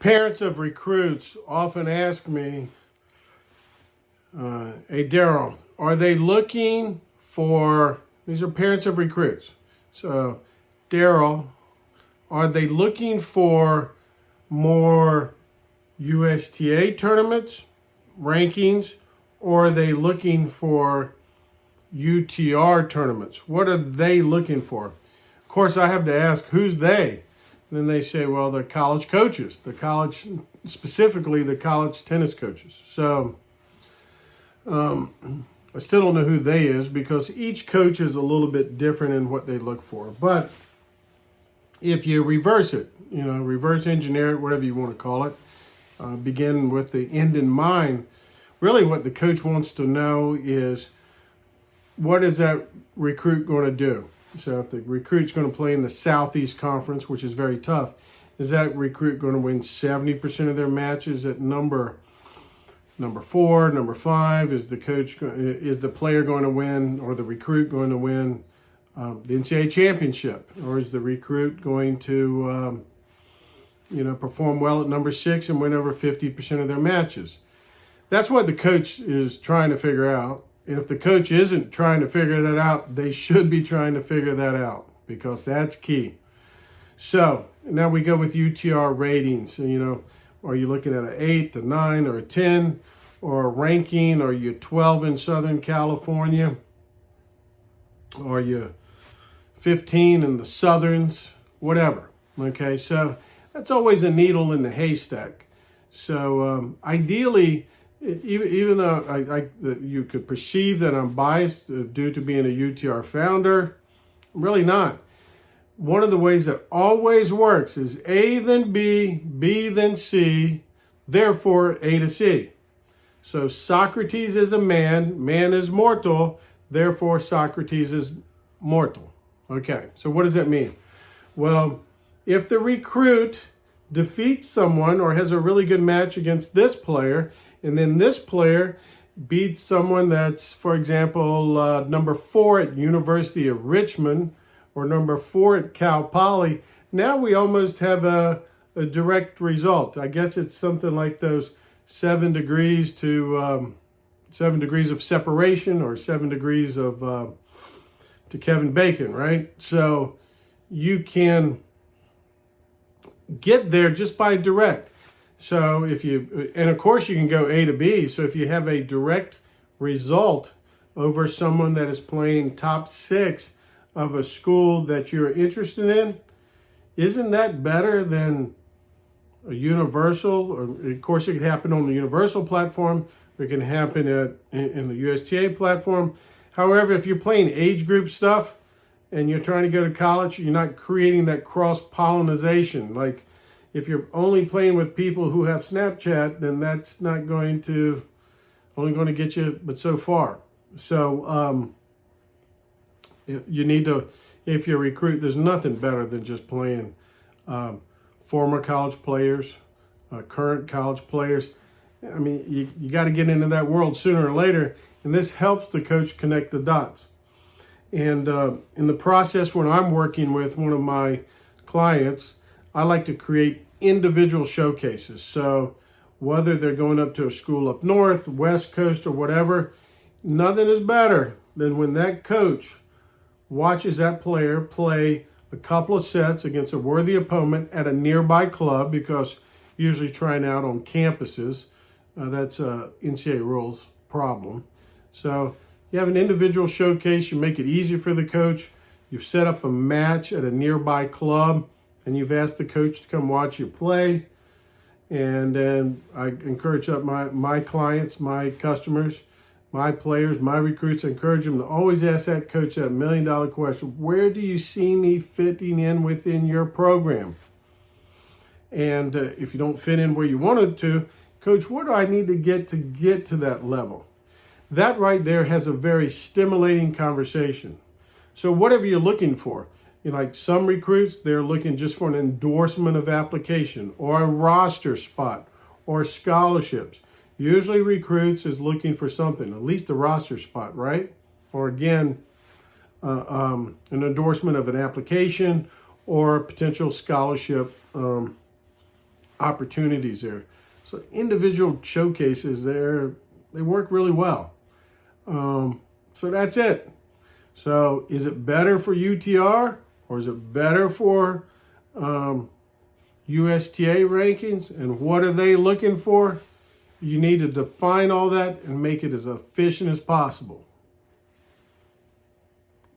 Parents of recruits often ask me, hey, Darryl, are they looking for, these are parents of recruits. So, Darryl, are they looking for more USTA tournaments, rankings, or are they looking for UTR tournaments? What are they looking for? Of course, I have to ask, who's they? And then they say, well, the college coaches, specifically the college tennis coaches. So I still don't know who they is because each coach is a little bit different in what they look for. But if you reverse it, reverse engineer it, whatever you want to call it, begin with the end in mind, really what the coach wants to know is, what is that recruit going to do? So if the recruit's going to play in the Southeast Conference, which is very tough, is that recruit going to win 70% of their matches at number 4, number 5? Is the player going to win, or the recruit going to win the NCAA championship, or is the recruit going to perform well at number 6 and win over 50% of their matches? That's what the coach is trying to figure out. And if the coach isn't trying to figure that out, they should be trying to figure that out, because that's key. So now we go with UTR ratings. So, are you looking at an 8, a 9, or a 10, or a ranking? Are you 12 in Southern California? Are you 15 in the Southerns? Whatever. Okay, so that's always a needle in the haystack. So ideally, even though you could perceive that I'm biased due to being a UTR founder, I'm really not. One of the ways that always works is A then B, B then C, therefore A to C. So Socrates is a man, man is mortal, therefore Socrates is mortal. Okay, so what does that mean? Well, if the recruit defeats someone or has a really good match against this player, and then this player beats someone that's, for example, number 4 at University of Richmond or number 4 at Cal Poly, now we almost have a direct result. I guess it's something like those 7 degrees of separation, or 7 degrees of to Kevin Bacon, right? So you can get there just by direct. So and of course you can go A to B. So if you have a direct result over someone that is playing top 6 of a school that you're interested in, isn't that better than a universal? Or of course it could happen on the universal platform. It can happen in the USTA platform. However, if you're playing age group stuff and you're trying to go to college, you're not creating that cross-pollination. Like, if you're only playing with people who have Snapchat, then that's not only going to get you but so far. So you need to, if you're a recruit, there's nothing better than just playing former college players, current college players. I mean, you got to get into that world sooner or later, and this helps the coach connect the dots. And in the process, when I'm working with one of my clients, I like to create individual showcases. So whether they're going up to a school up north, West Coast, or whatever, nothing is better than when that coach watches that player play a couple of sets against a worthy opponent at a nearby club, because usually trying out on campuses, that's NCAA rules problem. So you have an individual showcase, you make it easy for the coach, you've set up a match at a nearby club, and you've asked the coach to come watch you play. And then I encourage my clients, my customers, my players, my recruits, I encourage them to always ask that coach that $1 million question: where do you see me fitting in within your program? And if you don't fit in where you wanted to, coach, what do I need to get to that level? That right there has a very stimulating conversation. So whatever you're looking for, like some recruits, they're looking just for an endorsement of application or a roster spot or scholarships. Usually recruits is looking for something, at least a roster spot, right? Or again, an endorsement of an application or a potential scholarship opportunities there. So individual showcases they work really well. So that's it. So is it better for UTR or is it better for USTA rankings? And what are they looking for? You need to define all that and make it as efficient as possible.